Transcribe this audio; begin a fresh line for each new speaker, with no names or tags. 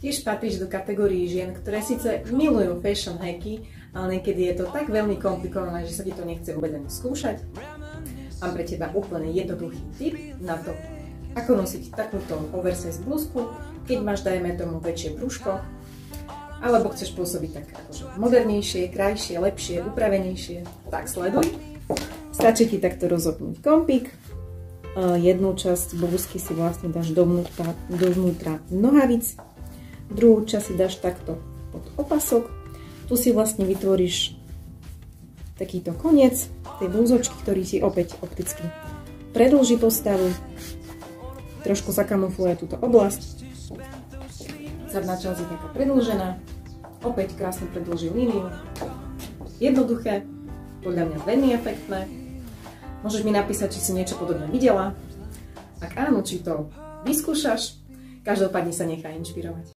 Tiež patríš do kategórií žien, ktoré síce milujú fashion hacky, ale niekedy je to tak veľmi komplikované, že sa ti to nechce vôbec ani skúšať. Mám pre teba úplne jednoduchý tip na to, ako nosiť takúto oversize blúzku, keď máš, dajme tomu, väčšie brúško, alebo chceš pôsobiť tak akože modernejšie, krajšie, lepšie, upravenejšie, tak sleduj. Stačí ti takto rozopnúť kompík. Jednu časť blúzky si vlastne dáš dovnútra nohavic, druhú časť si dáš takto pod opasok. Tu si vlastne vytvoríš takýto koniec tej blúzočky, ktorý si opäť opticky predĺži postavu, trošku zakamufluje túto oblasť. Zadná časť je taká predĺžená, opäť krásne predĺží líniu. Jednoduché, podľa mňa veľmi efektné. Môžeš mi napísať, či si niečo podobné videla. Ak áno, či to vyskúšaš, každopádne sa nechaj inšpirovať.